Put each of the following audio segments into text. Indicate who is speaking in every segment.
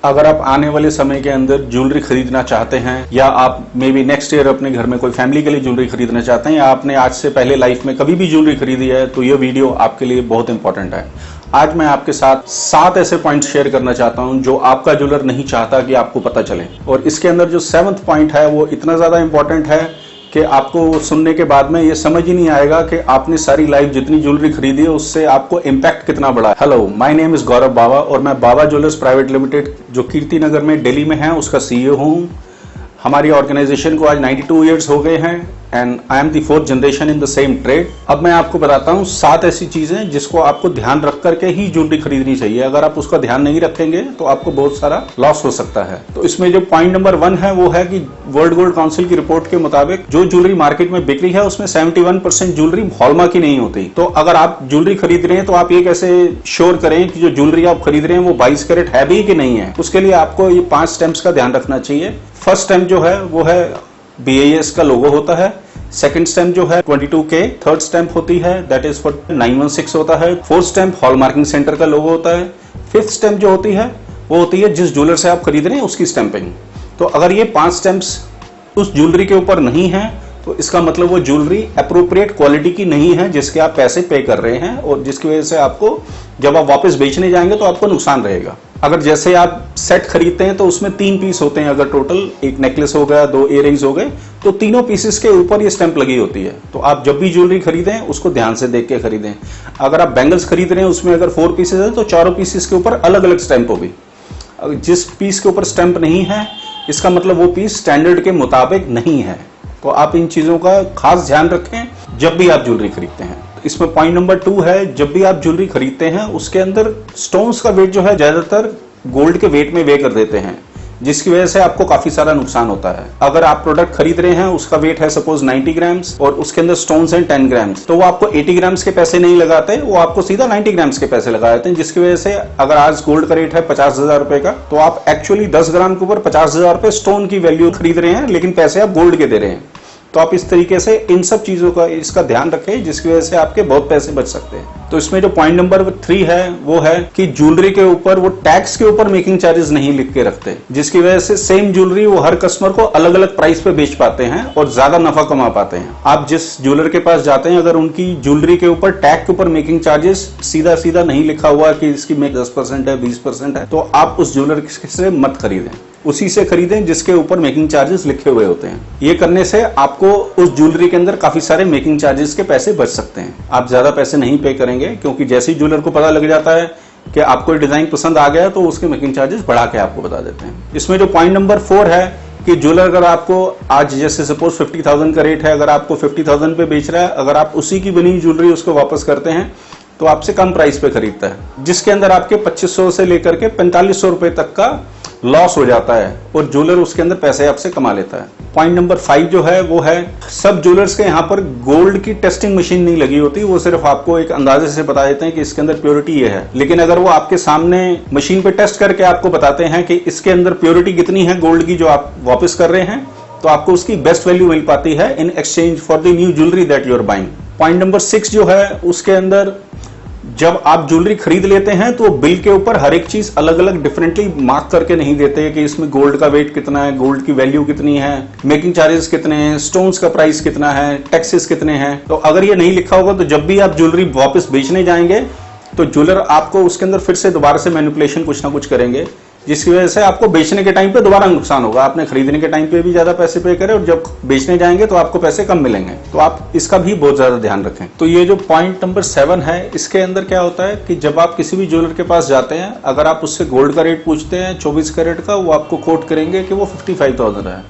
Speaker 1: अगर आप आने वाले समय के अंदर ज्वेलरी खरीदना चाहते हैं या आप मे बी नेक्स्ट ईयर अपने घर में कोई फैमिली के लिए ज्वेलरी खरीदना चाहते हैं या आपने आज से पहले लाइफ में कभी भी ज्वेलरी खरीदी है तो ये वीडियो आपके लिए बहुत इंपॉर्टेंट है। आज मैं आपके साथ 7 ऐसे पॉइंट शेयर करना चाहता हूं जो आपका ज्वेलर नहीं चाहता कि आपको पता चले। और इसके अंदर जो 7th पॉइंट है वो इतना ज्यादा इंपॉर्टेंट है कि आपको सुनने के बाद में ये समझ ही नहीं आएगा कि आपने सारी लाइफ जितनी ज्वेलरी खरीदी है उससे आपको इम्पैक्ट कितना बड़ा है। हेलो, माय नेम इज गौरव बावा और मैं बावा ज्वेलर्स प्राइवेट लिमिटेड जो कीर्ति नगर में दिल्ली में है उसका CEO हूँ। हमारी ऑर्गेनाइजेशन को आज 92 ईयर्स हो गए हैं and I am the 4th generation in the same trade. अब मैं आपको बताता हूँ 7 ऐसी चीजें जिसको आपको ध्यान रख करके ही ज्वेलरी खरीदनी चाहिए। अगर आप उसका ध्यान नहीं रखेंगे तो आपको बहुत सारा लॉस हो सकता है। तो इसमें जो पॉइंट नंबर 1 है वो है कि वर्ल्ड गोल्ड काउंसिल की रिपोर्ट के मुताबिक जो ज्वेलरी मार्केट में बिक रही है उसमें 71% ज्वेलरी हॉलमार्क की नहीं होती। तो अगर आप ज्वेलरी खरीद रहे हैं तो आप ये कैसे श्योर करें कि जो ज्वेलरी आप खरीद रहे हैं वो 22 कैरेट है भी कि नहीं है। उसके लिए आपको ये 5 स्टेप्स का ध्यान रखना चाहिए। फर्स्ट स्टेप जो है वो है BIS का लोगो होता है। सेकंड स्टैम्प जो है 22K, थर्ड स्टैम्प होती है दैट इज फॉर 916 होता है। फोर्थ स्टैम्प हॉलमार्किंग सेंटर का लोगो होता है। फिफ्थ स्टैम्प जो होती है वो होती है जिस ज्वेलर से आप खरीद रहे हैं उसकी स्टैंपिंग। तो अगर ये 5 स्टैम्प्स उस ज्वेलरी के ऊपर नहीं है तो इसका मतलब वो ज्वेलरी अप्रोप्रिएट क्वालिटी की नहीं है जिसके आप पैसे पे कर रहे हैं और जिसकी वजह से आपको जब आप वापस बेचने जाएंगे तो आपको नुकसान रहेगा। अगर जैसे आप सेट खरीदते हैं तो उसमें 3 पीस होते हैं, अगर टोटल एक नेकलेस हो गया, 2 इयररिंग्स हो गए तो तीनों पीसेस के ऊपर ये स्टैंप लगी होती है। तो आप जब भी ज्वेलरी खरीदें उसको ध्यान से देख के खरीदें। अगर आप बैंगल्स खरीद रहे हैं उसमें अगर 4 पीसेस है तो चारों पीसेस के ऊपर अलग अलग स्टैंप होगी। जिस पीस के ऊपर स्टैंप नहीं है इसका मतलब वो पीस स्टैंडर्ड के मुताबिक नहीं है। तो आप इन चीजों का खास ध्यान रखें जब भी आप ज्वेलरी खरीदते हैं। इसमें पॉइंट नंबर 2 है, जब भी आप ज्वेलरी खरीदते हैं उसके अंदर स्टोन्स का वेट जो है ज्यादातर गोल्ड के वेट में वे कर देते हैं जिसकी वजह से आपको काफी सारा नुकसान होता है। अगर आप प्रोडक्ट खरीद रहे हैं उसका वेट है सपोज 90 ग्राम्स और उसके अंदर स्टोन्स हैं 10 ग्राम्स तो वो आपको 80 ग्राम्स के पैसे नहीं लगाते, वो आपको सीधा 90 ग्राम्स के पैसे लगा देते हैं। जिसकी वजह से अगर आज गोल्ड का रेट है 50,000 रुपए का तो आप एक्चुअली 10 ग्राम के ऊपर 50,000 रुपए स्टोन की वैल्यू खरीद रहे हैं लेकिन पैसे आप गोल्ड के दे रहे हैं। तो आप इस तरीके से इन सब चीजों का इसका ध्यान रखें जिसकी वजह से आपके बहुत पैसे बच सकते हैं। तो इसमें जो पॉइंट नंबर 3 है वो है कि ज्वेलरी के ऊपर वो टैक्स के ऊपर मेकिंग चार्जेस नहीं लिख के रखते जिसकी वजह से सेम ज्वेलरी वो हर कस्टमर को अलग अलग प्राइस पे बेच पाते हैं और ज्यादा नफा कमा पाते हैं। आप जिस ज्वेलर के पास जाते हैं अगर उनकी ज्वेलरी के ऊपर टैग के ऊपर मेकिंग चार्जेस सीधा सीधा नहीं लिखा हुआ कि इसकी मेक 10% है 20% है तो आप उस ज्वेलर से मत खरीदें, उसी से खरीदें जिसके ऊपर मेकिंग चार्जेस लिखे हुए होते हैं। ये करने से आपको उस ज्वेलरी के अंदर काफी सारे मेकिंग चार्जेस के पैसे बच सकते हैं। आप ज्यादा पैसे नहीं पे करेंगे क्योंकि जैसे ही ज्वेलर को पता लग जाता है कि आपको डिजाइन पसंद आ गया तो उसके मेकिंग चार्जेस बढ़ा के आपको बता देते हैं। इसमें जो पॉइंट नंबर 4 है कि ज्वेलर अगर आपको आज जैसे सपोज 50,000 का रेट है, अगर आपको 50,000 पे बेच रहा है, अगर आप उसी की बनी ज्वेलरी उसको वापस करते हैं तो आपसे कम प्राइस पे खरीदता है जिसके अंदर आपके 2500 से लेकर के 4500 रुपए तक का लॉस हो जाता है और ज्वेलर उसके अंदर पैसे आपसे कमा लेता है। पॉइंट नंबर 5 जो है वो है सब ज्वेलर्स के यहाँ पर गोल्ड की टेस्टिंग मशीन नहीं लगी होती, वो सिर्फ आपको एक अंदाजे से बता देते हैं कि इसके अंदर प्योरिटी ये है। लेकिन अगर वो आपके सामने मशीन पे टेस्ट करके आपको बताते हैं कि इसके अंदर प्योरिटी कितनी है गोल्ड की जो आप वापस कर रहे हैं तो आपको उसकी बेस्ट वैल्यू मिल पाती है in exchange for the new jewellery that you are buying. Point number 6 जो है उसके अंदर जब आप ज्वेलरी खरीद लेते हैं तो बिल के ऊपर हर एक चीज अलग अलग डिफरेंटली मार्क करके नहीं देते कि इसमें गोल्ड का वेट कितना है, गोल्ड की वैल्यू कितनी है, मेकिंग चार्जेस कितने हैं, स्टोन्स का प्राइस कितना है, टैक्सेस कितने हैं। तो अगर ये नहीं लिखा होगा तो जब भी आप ज्वेलरी वापस बेचने जाएंगे तो ज्वेलर आपको उसके अंदर फिर से दोबारा से मैनिपुलेशन कुछ ना कुछ करेंगे जिसकी वजह से आपको बेचने के टाइम पे दोबारा नुकसान होगा। आपने खरीदने के टाइम पे भी ज्यादा पैसे पे करें और जब बेचने जाएंगे तो आपको पैसे कम मिलेंगे। तो आप इसका भी बहुत ज्यादा ध्यान रखें। तो ये जो पॉइंट नंबर 7 है इसके अंदर क्या होता है कि जब आप किसी भी ज्वेलर के पास जाते हैं अगर आप उससे गोल्ड का रेट पूछते हैं 24 कैरेट का वो आपको कोट करेंगे कि वो 55,000 है।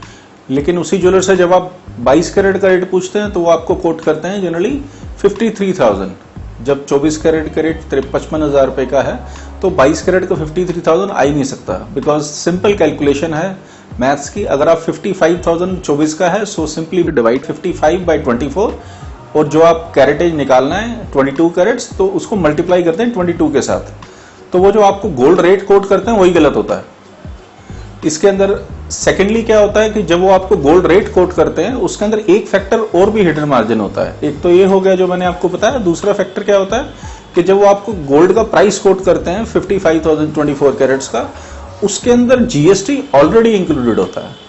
Speaker 1: लेकिन उसी ज्वेलर से जब आप 22 कैरेट का रेट पूछते हैं तो वो आपको कोट करते हैं जनरली 53,000। जब 24 कैरेट का रेट 55,000 रुपए का है तो 22 कैरेट का 53,000 आ ही नहीं सकता बिकॉज सिंपल कैलकुलेशन है मैथ्स की। अगर आप 55,000 24 का है सो सिंपली डिवाइड 55 बाई 24 और जो आप कैरेटेज निकालना है 22 कैरेट्स तो उसको मल्टीप्लाई करते हैं 22 के साथ। तो वो जो आपको गोल्ड रेट कोट करते हैं वही गलत होता है। इसके अंदर सेकेंडली क्या होता है कि जब वो आपको गोल्ड रेट कोट करते हैं उसके अंदर एक फैक्टर और भी हिडन मार्जिन होता है। एक तो ये हो गया जो मैंने आपको बताया, दूसरा फैक्टर क्या होता है कि जब वो आपको गोल्ड का प्राइस कोट करते हैं 55,000 24 कैरेट्स का उसके अंदर जीएसटी ऑलरेडी इंक्लूडेड होता है।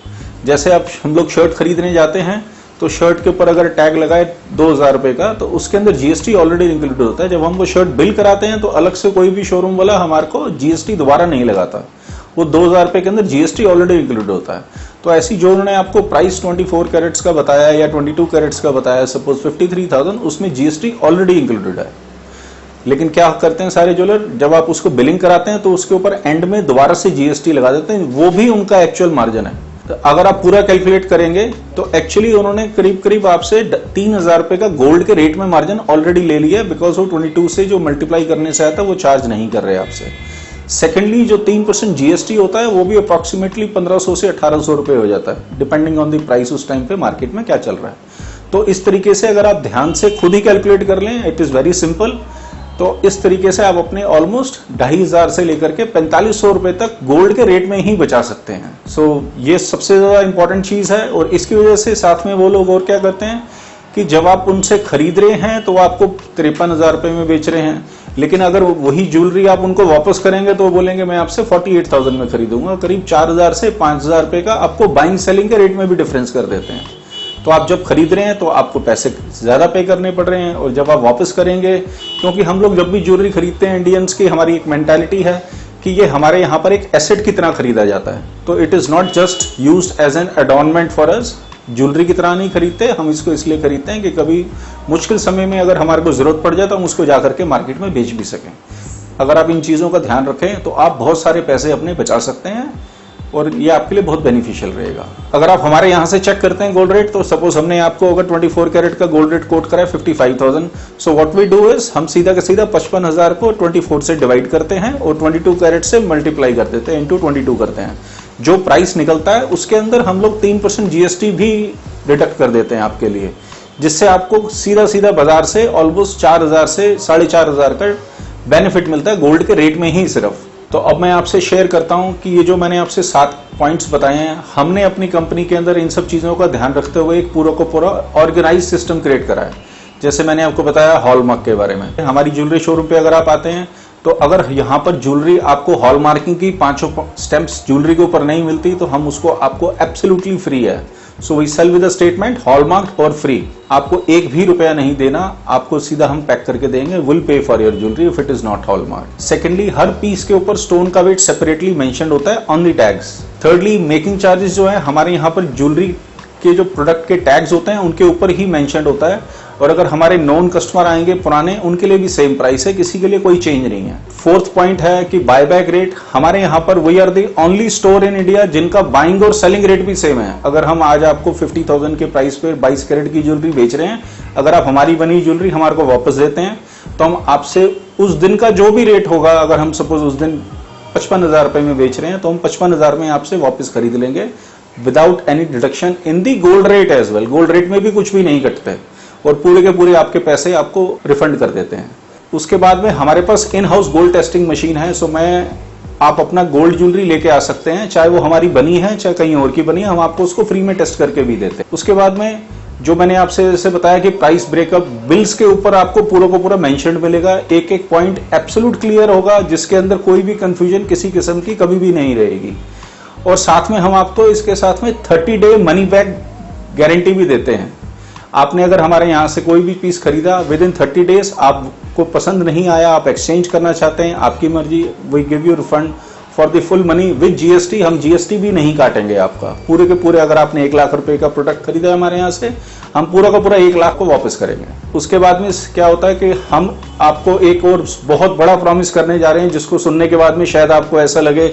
Speaker 1: जैसे आप हम लोग शर्ट खरीदने जाते हैं तो शर्ट के ऊपर अगर टैग लगाए 2000 रुपए का, तो उसके अंदर जीएसटी ऑलरेडी इंक्लूडेड होता है। जब हम वो शर्ट बिल कराते हैं तो अलग से कोई भी शोरूम वाला हमारे को जीएसटी दोबारा नहीं लगाता, वो 2000 रुपए के अंदर जीएसटी ऑलरेडी इंक्लूडेड होता है। तो ऐसी जो उन्होंने आपको प्राइस 24 कैरेट्स का बताया या 22 कैरेट्स का बताया, सपोज 53,000, उसमें जीएसटी ऑलरेडी इंक्लूडेड है। लेकिन क्या करते हैं सारे ज्वेलर, जब आप उसको बिलिंग कराते हैं तो उसके ऊपर एंड में दोबारा से जीएसटी लगा देते हैं, वो भी उनका एक्चुअल मार्जिन है। तो अगर आप पूरा कैलकुलेट करेंगे तो एक्चुअली उन्होंने करीब करीब आपसे 3000 रुपए का गोल्ड के रेट में मार्जिन ऑलरेडी ले लिया, बिकॉज वो 22 से जो मल्टीप्लाई करने से आता है वो चार्ज नहीं कर रहे आपसे। सेकेंडली, जो 3% जीएसटी होता है वो भी अप्रॉक्सीमेटली 1500 से 1800 रुपए हो जाता है, डिपेंडिंग ऑन द प्राइस उस टाइम पे मार्केट में क्या चल रहा है। तो इस तरीके से अगर आप ध्यान से खुद ही कैलकुलेट कर लें, इट इज वेरी सिंपल। तो इस तरीके से आप अपने ऑलमोस्ट 2500 से लेकर के 4500 रुपए तक गोल्ड के रेट में ही बचा सकते हैं। सो ये सबसे ज्यादा इंपॉर्टेंट चीज है। और इसकी वजह से साथ में वो लोग और क्या करते हैं कि जब आप उनसे खरीद रहे हैं तो वो आपको 53,000 रुपए में बेच रहे हैं, लेकिन अगर वही ज्वेलरी आप उनको वापस करेंगे तो वो बोलेंगे मैं आपसे 48,000 में खरीदूंगा। करीब 4000 से 5000 रुपए का आपको बाइंग सेलिंग के रेट में भी डिफरेंस कर देते हैं। तो आप जब खरीद रहे हैं तो आपको पैसे ज्यादा पे करने पड़ रहे हैं, और जब आप वापस करेंगे, क्योंकि हम लोग जब भी ज्वेलरी खरीदते हैं, इंडियंस की हमारी एक मेंटालिटी है कि ये हमारे यहाँ पर एक एसेट की तरह खरीदा जाता है। तो it is not just used as an adornment for us. Jewellery की तरह नहीं खरीदते हम इसको, इसलिए खरीदते हैं कि कभी मुश्किल समय में अगर हमारे को जरूरत पड़ जाए तो हम उसको जाकर के मार्केट में बेच भी सकें। अगर आप इन चीजों का ध्यान रखें तो आप बहुत सारे पैसे अपने बचा सकते हैं, और ये आपके लिए बहुत बेनिफिशियल रहेगा। अगर आप हमारे यहाँ से चेक करते हैं गोल्ड रेट, तो सपोज हमने आपको अगर 24 कैरेट का गोल्ड रेट कोट करा है 55,000, so what we do is हम सीधा का सीधा 55,000 को 24 से डिवाइड करते हैं और 22 कैरेट से मल्टीप्लाई कर देते हैं, इंटू 22 करते हैं। जो प्राइस निकलता है उसके अंदर हम लोग 3% जीएसटी भी डिडक्ट कर देते हैं आपके लिए, जिससे आपको सीधा सीधा बाजार से ऑलमोस्ट 4000 से 4500 का बेनिफिट मिलता है गोल्ड के रेट में ही सिर्फ। तो अब मैं आपसे शेयर करता हूं कि ये जो मैंने आपसे 7 पॉइंट्स बताए हैं, हमने अपनी कंपनी के अंदर इन सब चीजों का ध्यान रखते हुए एक पूरा को पूरा ऑर्गेनाइज सिस्टम क्रिएट करा है। जैसे मैंने आपको बताया हॉलमार्क के बारे में, हमारी ज्वेलरी शोरूम पे अगर आप आते हैं तो अगर यहाँ पर ज्वेलरी आपको हॉलमार्किंग की 5 स्टैंप्स ज्वेलरी के ऊपर नहीं मिलती तो हम उसको आपको एब्सोल्युटली फ्री है। So we sell with a statement hallmark और फ्री, आपको एक भी रुपया नहीं देना, आपको सीधा हम पैक करके देंगे, will pay for your jewellery if it is not hallmark. Secondly, हर पीस के ऊपर स्टोन का वेट सेपरेटली मेंशन्ड होता है on the tags. Thirdly, making charges जो है हमारे यहाँ पर ज्वेलरी के जो प्रोडक्ट के टैग्स होते हैं उनके ऊपर ही मेंशन्ड होता है, और अगर हमारे नॉन कस्टमर आएंगे पुराने, उनके लिए भी सेम प्राइस है, किसी के लिए कोई चेंज नहीं है। फोर्थ पॉइंट है कि बायबैक रेट, हमारे यहाँ पर we are the only store in India जिनका बाइंग और सेलिंग रेट भी सेम है। अगर हम आज आपको 50,000 के प्राइस पे 22 कैरेट की ज्वेलरी बेच रहे हैं, अगर आप हमारी बनी ज्वेलरी हमारे को वापस देते हैं तो हम आपसे उस दिन का जो भी रेट होगा, अगर हम सपोज उस दिन 55,000 रुपए में बेच रहे हैं तो हम 55,000 में आपसे वापस खरीद लेंगे without any deduction in the gold rate as well. Gold rate में भी कुछ भी नहीं कटते और पूरे के पूरे आपके पैसे आपको रिफंड कर देते हैं। उसके बाद में हमारे पास in house gold testing machine है। सो आप अपना गोल्ड ज्वेलरी लेके आ सकते हैं, चाहे वो हमारी बनी है चाहे कहीं और की बनी है, हम आपको उसको फ्री में टेस्ट करके भी देते हैं। उसके बाद में जो मैंने आपसे जैसे बताया कि प्राइस ब्रेकअप बिल्स के ऊपर आपको पूरा को पूरा मेंशन्ड मिलेगा, एक एक पॉइंट एब्सोल्यूट क्लियर होगा, जिसके अंदर कोई भी कंफ्यूजन किसी किस्म की कभी भी नहीं रहेगी। और साथ में हम आपको इसके साथ में 30 डे मनी बैक गारंटी भी देते हैं। आपने अगर हमारे यहाँ से कोई भी पीस खरीदा, विद इन 30 डेज आपको पसंद नहीं आया, आप एक्सचेंज करना चाहते हैं, आपकी मर्जी, we give you refund for the full money with GST. हम जीएसटी भी नहीं काटेंगे आपका, पूरे के पूरे अगर आपने 1 लाख रुपए का प्रोडक्ट खरीदा है हमारे यहाँ से, हम पूरा का पूरा 1 लाख को वापस करेंगे। उसके बाद में क्या होता है कि हम आपको एक और बहुत बड़ा प्रॉमिस करने जा रहे हैं, जिसको सुनने के बाद में शायद आपको ऐसा लगे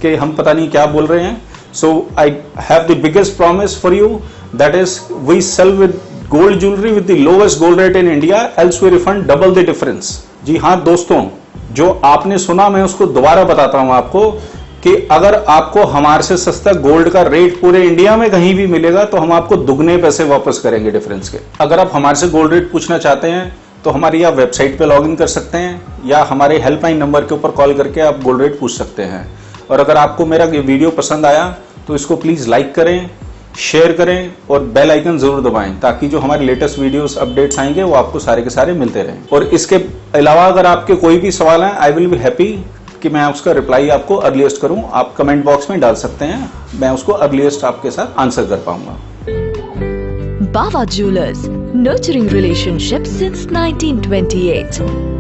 Speaker 1: कि हम पता नहीं क्या बोल रहे हैं। So I have the biggest promise for you, that is we sell with gold jewellery with the lowest gold rate in India, else we refund double the difference. जी हाँ दोस्तों, जो आपने सुना मैं उसको दोबारा बताता हूं आपको कि अगर आपको हमारे से सस्ता गोल्ड का रेट पूरे इंडिया में कहीं भी मिलेगा तो हम आपको दुगने पैसे वापस करेंगे डिफरेंस के। अगर आप हमारे से गोल्ड रेट पूछना चाहते हैं तो हमारी आप वेबसाइट पे लॉग इन कर सकते हैं, या हमारे हेल्पलाइन नंबर के ऊपर कॉल करके आप गोल्ड रेट पूछ सकते हैं। और अगर आपको मेरा ये वीडियो पसंद आया तो इसको प्लीज लाइक करें, शेयर करें और बेल आइकन जरूर दबाएं, ताकि जो हमारे लेटेस्ट वीडियोस अपडेट्स आएंगे वो आपको सारे के सारे मिलते रहें। और इसके अलावा अगर आपके कोई भी सवाल हैं, आई विल बी हैप्पी कि मैं उसका रिप्लाई आपको अर्लीस्ट करूं, आप कमेंट बॉक्स में डाल सकते हैं, मैं उसको अर्लीस्ट आपके साथ आंसर कर पाऊंगा।
Speaker 2: Bava Jewelers, nurturing relationships since 1928.